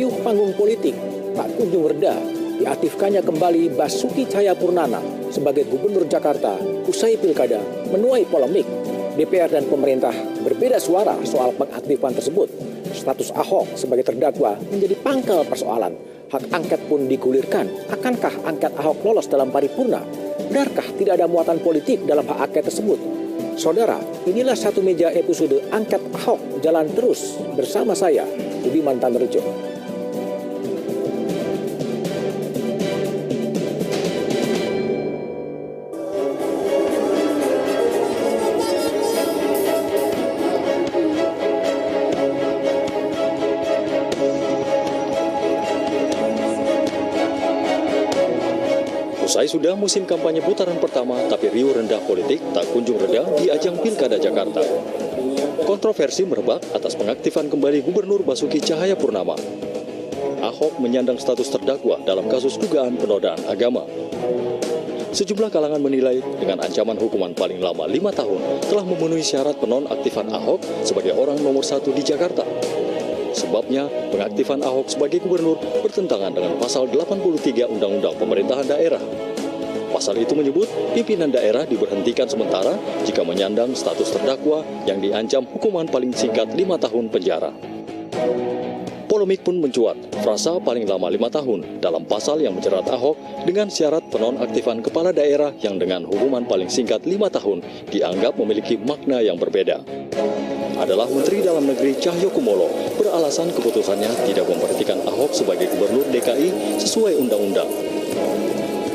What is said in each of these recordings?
Riuh panggung politik tak kunjung reda diaktifkannya kembali Basuki Cahayapurnama sebagai Gubernur Jakarta usai pilkada menuai polemik. DPR dan pemerintah berbeda suara soal pengaktifan tersebut. Status Ahok sebagai terdakwa menjadi pangkal persoalan. Hak angket pun digulirkan. Akankah angket Ahok lolos dalam paripurna? Benarkah tidak ada muatan politik dalam hak angket tersebut? Saudara, inilah Satu Meja episode Angket Ahok Jalan Terus bersama saya, Budiman Tamerjo. Usai sudah musim kampanye putaran pertama, tapi riuh rendah politik tak kunjung reda di ajang Pilkada Jakarta. Kontroversi merebak atas pengaktifan kembali Gubernur Basuki Cahayapurnama. Ahok menyandang status terdakwa dalam kasus dugaan penodaan agama. Sejumlah kalangan menilai dengan ancaman hukuman paling lama 5 tahun telah memenuhi syarat penonaktifan Ahok sebagai orang nomor 1 di Jakarta. Sebabnya, pengaktifan Ahok sebagai gubernur bertentangan dengan pasal 83 Undang-Undang Pemerintahan Daerah. Pasal itu menyebut pimpinan daerah diberhentikan sementara jika menyandang status terdakwa yang diancam hukuman paling singkat 5 tahun penjara. Polemik pun mencuat, frasa paling lama 5 tahun dalam pasal yang menjerat Ahok dengan syarat penonaktifan kepala daerah yang dengan hukuman paling singkat 5 tahun dianggap memiliki makna yang berbeda. Adalah Menteri Dalam Negeri Cahyokumolo beralasan keputusannya tidak memberhentikan Ahok sebagai Gubernur DKI sesuai undang-undang.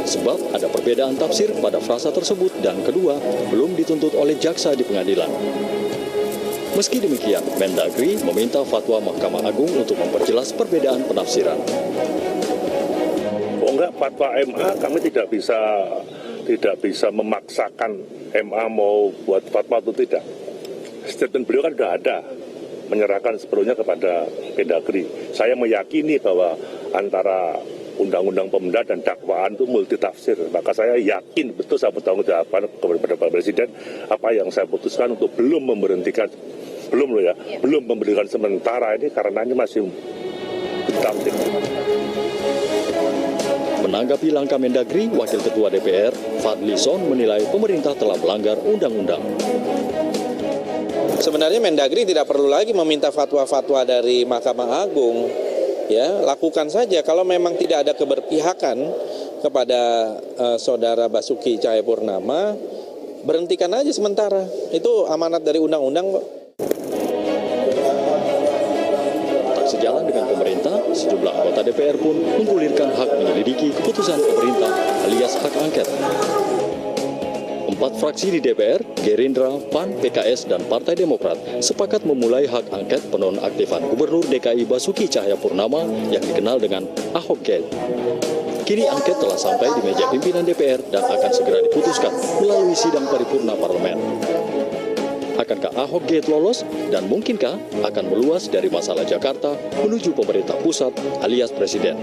Sebab ada perbedaan tafsir pada frasa tersebut dan kedua, belum dituntut oleh jaksa di pengadilan. Meski demikian, Mendagri meminta fatwa Mahkamah Agung untuk memperjelas perbedaan penafsiran. Oh enggak, fatwa MA kami tidak bisa memaksakan MA mau buat fatwa atau tidak. Statement beliau kan sudah ada, menyerahkan sepenuhnya kepada Mendagri. Saya meyakini bahwa antara Undang-Undang Pemda dan dakwaan itu multitafsir. Maka saya yakin betul saya bertanggung jawab kepada Pak Presiden apa yang saya putuskan untuk belum memberikan sementara ini karena ini masih ditafsir. Menanggapi langkah Mendagri, Wakil Ketua DPR Fadli Zon menilai pemerintah telah melanggar undang-undang. Sebenarnya Mendagri tidak perlu lagi meminta fatwa-fatwa dari Mahkamah Agung. Ya, lakukan saja. Kalau memang tidak ada keberpihakan kepada saudara Basuki Cahayapurnama, berhentikan aja sementara. Itu amanat dari undang-undang kok. Tak sejalan dengan pemerintah, sejumlah anggota DPR pun menggulirkan hak menyelidiki keputusan pemerintah alias hak angket. 4 fraksi di DPR, Gerindra, PAN, PKS, dan Partai Demokrat sepakat memulai hak angket penonaktifan Gubernur DKI Basuki Cahayapurnama yang dikenal dengan Ahok Gate. Kini angket telah sampai di meja pimpinan DPR dan akan segera diputuskan melalui sidang paripurna parlemen. Akankah Ahok Gate lolos dan mungkinkah akan meluas dari masalah Jakarta menuju pemerintah pusat alias Presiden?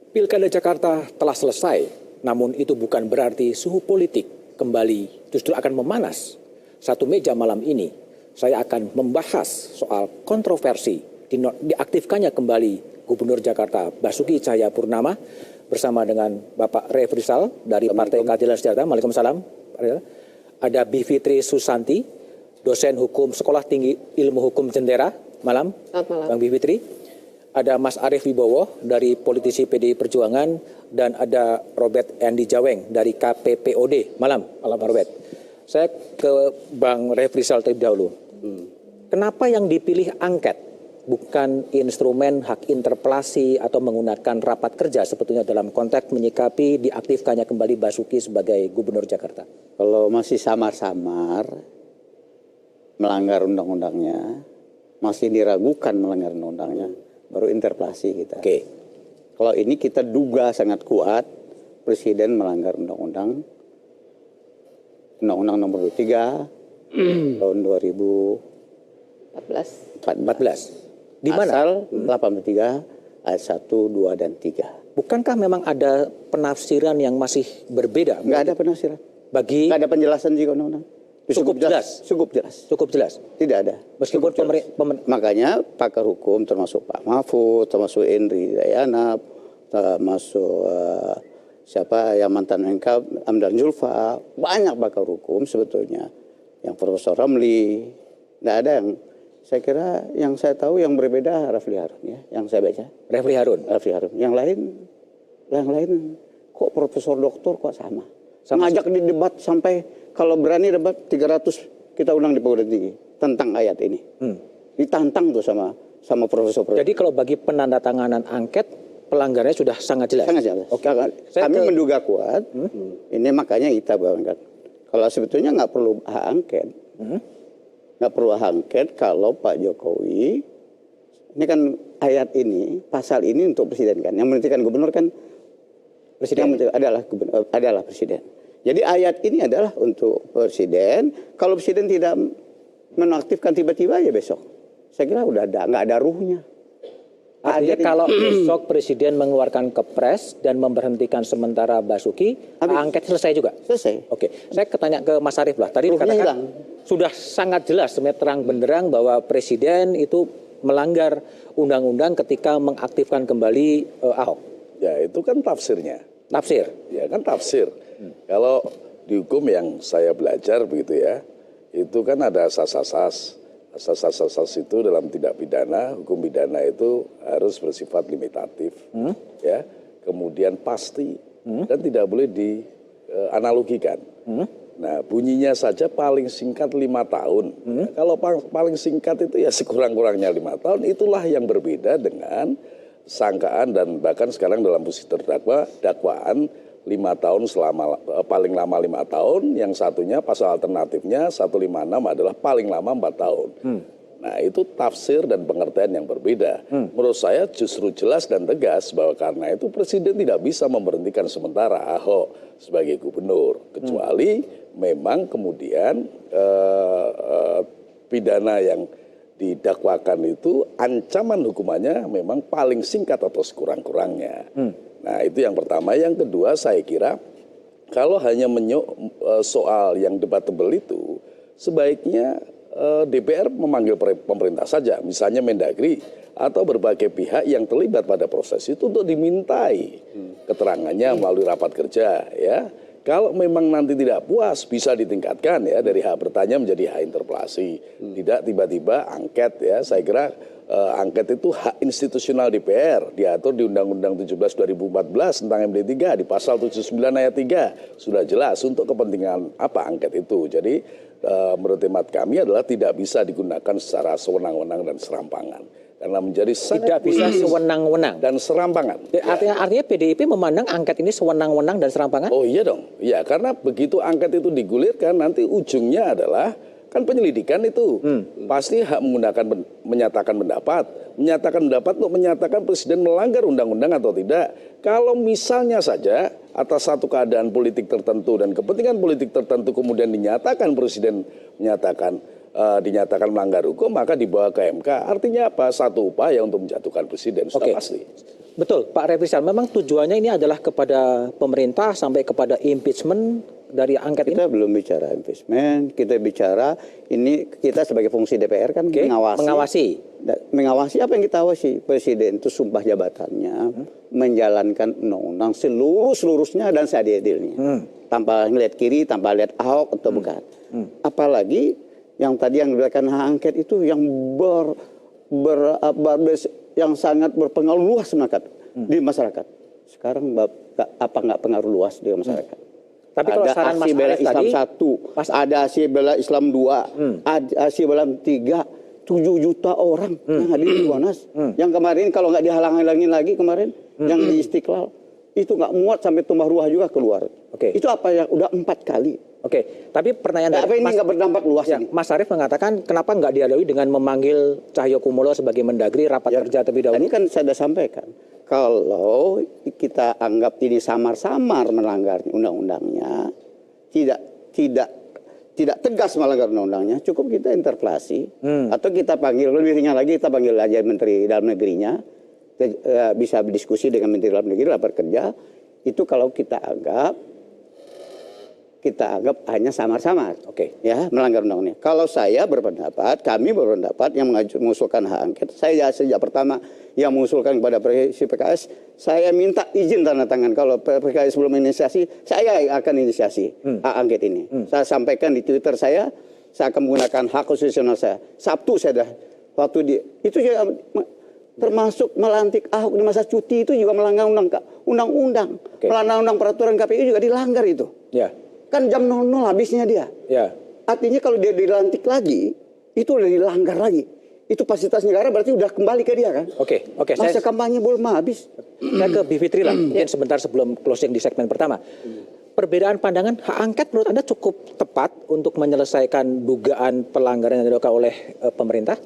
Pilkada Jakarta telah selesai, namun itu bukan berarti suhu politik kembali justru akan memanas. Satu meja malam ini, saya akan membahas soal kontroversi diaktifkannya kembali Gubernur Jakarta Basuki Cahayapurnama bersama dengan Bapak Refrisal dari Partai Keadilan Sejahtera. Waalaikumsalam. Ada Bivitri Susanti, dosen hukum Sekolah Tinggi Ilmu Hukum Jentera. Malam. Selamat malam. Bang Bivitri. Ada Mas Arief Wibowo dari politisi PDI Perjuangan dan ada Robert Andi Jaweng dari KPPOD. Malam Robert. Saya ke Bang Refrisal terlebih dahulu. Kenapa yang dipilih angket bukan instrumen hak interpelasi atau menggunakan rapat kerja sebetulnya dalam konteks menyikapi diaktifkannya kembali Basuki sebagai Gubernur Jakarta? Kalau masih samar-samar melanggar undang-undangnya, masih diragukan melanggar undang-undangnya, baru interpelasi kita. Oke. Kalau ini kita duga sangat kuat Presiden melanggar undang-undang nomor 23 tahun 2014. Di mana? Pasal 83 ayat 1, 2 dan 3. Bukankah memang ada penafsiran yang masih berbeda? Nggak ada penafsiran. Bagi nggak ada penjelasan di undang-undang. Cukup jelas. Cukup jelas. Cukup jelas. Tidak ada. Meskipun Makanya pakar hukum termasuk Pak Mahfud, termasuk Henry Dayana, termasuk siapa yang mantan Menko Hamdan Zulfa, banyak pakar hukum sebetulnya. Yang Profesor Ramli, tidak ada yang, saya kira yang saya tahu yang berbeda Rafli Harun ya, yang saya baca. Rafli Harun. Yang lain kok Profesor Doktor kok sama. Ngajak di debat sampai kalau berani debat 300 kita undang di Pengadilan Tinggi tentang ayat ini. Ditantang tuh sama profesor. Jadi kalau bagi penandatanganan angket pelanggarannya sudah sangat jelas. Sangat jelas. Oke. Kami menduga kuat. Ini makanya kita bangga. Kalau sebetulnya nggak perlu hak angket, nggak perlu hak angket kalau Pak Jokowi ini kan ayat ini pasal ini untuk presiden kan, yang menentukan gubernur kan presiden adalah presiden. Jadi ayat ini adalah untuk presiden. Kalau presiden tidak menaktifkan tiba-tiba ya besok. Saya kira udah nggak ada ruhnya. Artinya kalau besok presiden mengeluarkan kepres dan memberhentikan sementara Basuki, angket selesai juga? Selesai. Oke, saya tanya ke Mas Arief lah. Tadi dikatakan sudah sangat jelas sebenarnya terang benderang bahwa presiden itu melanggar undang-undang ketika mengaktifkan kembali Ahok. Ya itu kan tafsirnya. Tafsir? Ya kan tafsir. Kalau di hukum yang saya belajar begitu ya, itu kan ada asas-asas. Asas-asas itu dalam tindak pidana, hukum pidana itu harus bersifat limitatif, ya, kemudian pasti dan tidak boleh dianalogikan. Nah bunyinya saja paling singkat 5 tahun. Kalau paling singkat itu ya sekurang-kurangnya 5 tahun. Itulah yang berbeda dengan sangkaan dan bahkan sekarang dalam posisi terdakwa dakwaan 5 tahun paling lama 5 tahun, yang satunya pasal alternatifnya 156 adalah paling lama 4 tahun. Nah itu tafsir dan pengertian yang berbeda. Menurut saya justru jelas dan tegas bahwa karena itu presiden tidak bisa memberhentikan sementara Ahok sebagai gubernur, kecuali memang kemudian pidana yang didakwakan itu ancaman hukumannya memang paling singkat atau sekurang-kurangnya. Nah itu yang pertama. Yang kedua saya kira kalau hanya soal yang debatable itu sebaiknya DPR memanggil pemerintah saja, misalnya Mendagri atau berbagai pihak yang terlibat pada proses itu untuk dimintai keterangannya melalui rapat kerja ya. Kalau memang nanti tidak puas bisa ditingkatkan ya dari hak bertanya menjadi hak interpelasi. Tidak tiba-tiba angket ya. Saya kira angket itu hak institusional DPR, diatur di Undang-Undang 17 2014 tentang MD3 di pasal 79 ayat 3 sudah jelas untuk kepentingan apa angket itu. Jadi menurut hemat kami adalah tidak bisa digunakan secara sewenang-wenang dan serampangan. Karena menjadi tidak bisa sewenang-wenang dan serampangan. Artinya PDIP memandang angket ini sewenang-wenang dan serampangan? Oh iya dong. Ya karena begitu angket itu digulirkan nanti ujungnya adalah kan penyelidikan itu pasti hak menyatakan pendapat untuk menyatakan presiden melanggar undang-undang atau tidak. Kalau misalnya saja atas satu keadaan politik tertentu dan kepentingan politik tertentu kemudian dinyatakan presiden dinyatakan melanggar hukum, maka dibawa ke MK. Artinya apa? Satu upaya untuk menjatuhkan presiden. Sudah pasti. Betul, Pak Refrisal. Memang tujuannya ini adalah kepada pemerintah sampai kepada impeachment dari angket kita ini. Kita belum bicara impeachment. Kita bicara ini kita sebagai fungsi DPR kan mengawasi. Apa yang kita awasi? Presiden itu sumpah jabatannya menjalankan undang-undang seluruhnya dan seadil-adilnya. Tanpa ngeliat kiri, tanpa lihat Ahok atau bukan. Apalagi yang tadi yang diberikan hak angket itu yang yang sangat berpengaruh luas di masyarakat. Sekarang apa nggak pengaruh luas di masyarakat? Tapi kalau saran Mas Arief Islam tadi, 1, ada aksi bela Islam 2, ada aksi bela 3, 7 juta orang yang hadir di Monas. Yang kemarin kalau nggak dihalang-halangin lagi kemarin, yang di Istiqlal, itu nggak muat sampai tumpah ruah juga keluar. Itu apa yang udah 4 kali. Tapi pertanyaan dari ini nggak berdampak luas ya, ini. Mas Arief mengatakan kenapa nggak diadui dengan memanggil Cahyokumolo sebagai Mendagri rapat kerja terlebih dahulu? Ini kan saya sudah sampaikan. Kalau kita anggap ini samar-samar melanggar undang-undangnya, tidak tegas melanggar undang-undangnya, cukup kita interpelasi atau kita panggil lebih ringan lagi, kita panggil aja Menteri Dalam Negerinya, bisa berdiskusi dengan Menteri Dalam Negeri rapat kerja. Itu kalau kita anggap kita anggap hanya samar-samar. Oke. Ya, melanggar undang-undang. Kalau saya berpendapat, kami berpendapat yang mengusulkan hak angket, saya sejak pertama yang mengusulkan kepada fraksi PKS, saya minta izin tanda tangan. Kalau PKS belum inisiasi, saya akan inisiasi hak angket ini. Saya sampaikan di Twitter saya akan menggunakan hak konstitusional saya. Sabtu saya dah waktu itu juga termasuk melantik Ahok di masa cuti itu juga melanggar undang-undang. Melanggar peraturan KPU juga dilanggar itu. Ya. Kan jam 00 habisnya dia. Ya. Artinya kalau dia dilantik lagi, itu udah dilanggar lagi. Itu fasilitas negara berarti udah kembali ke dia kan? Oke. Masa kampanye belum habis. Saya ke Bivitri lah, mungkin sebentar sebelum closing di segmen pertama. Perbedaan pandangan hak angket menurut Anda cukup tepat untuk menyelesaikan dugaan pelanggaran yang dilakukan oleh pemerintah?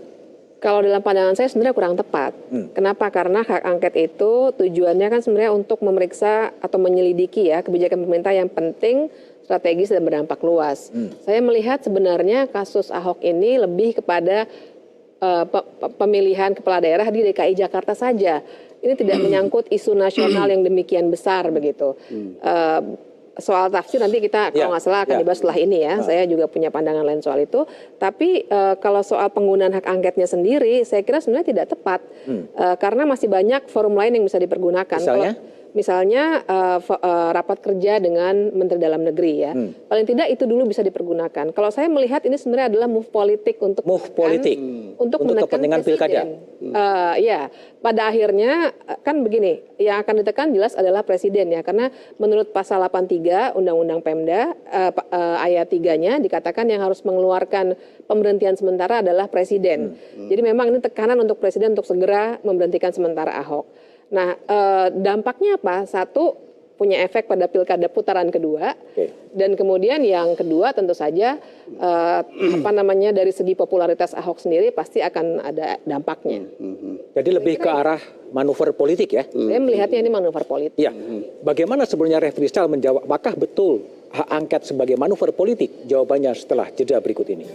Kalau dalam pandangan saya sebenarnya kurang tepat. Kenapa? Karena hak angket itu tujuannya kan sebenarnya untuk memeriksa atau menyelidiki ya kebijakan pemerintah yang penting, strategis dan berdampak luas. Saya melihat sebenarnya kasus Ahok ini lebih kepada pemilihan kepala daerah di DKI Jakarta saja. Ini tidak menyangkut isu nasional yang demikian besar begitu. Soal tafsir nanti kita kalau nggak salah akan dibahas setelah ini ya. Saya juga punya pandangan lain soal itu. Tapi kalau soal penggunaan hak angketnya sendiri, saya kira sebenarnya tidak tepat. Karena masih banyak forum lain yang bisa dipergunakan. Misalnya rapat kerja dengan Menteri Dalam Negeri ya. Paling tidak itu dulu bisa dipergunakan. Kalau saya melihat ini sebenarnya adalah move politik untuk untuk menekan kepentingan pilkada. Ya, pada akhirnya kan begini, yang akan ditekan jelas adalah presiden ya, karena menurut pasal 83 Undang-Undang Pemda ayat 3-nya dikatakan yang harus mengeluarkan pemberhentian sementara adalah presiden. Jadi memang ini tekanan untuk presiden untuk segera memberhentikan sementara Ahok. Nah, dampaknya apa? Satu, punya efek pada pilkada putaran kedua, dan kemudian yang kedua tentu saja dari segi popularitas Ahok sendiri pasti akan ada dampaknya. Jadi lebih ke arah manuver politik ya? Saya melihatnya ini manuver politik. Ya. Bagaimana sebenarnya Refri Sal menjawab, apakah betul hak angket sebagai manuver politik? Jawabannya setelah jeda berikut ini.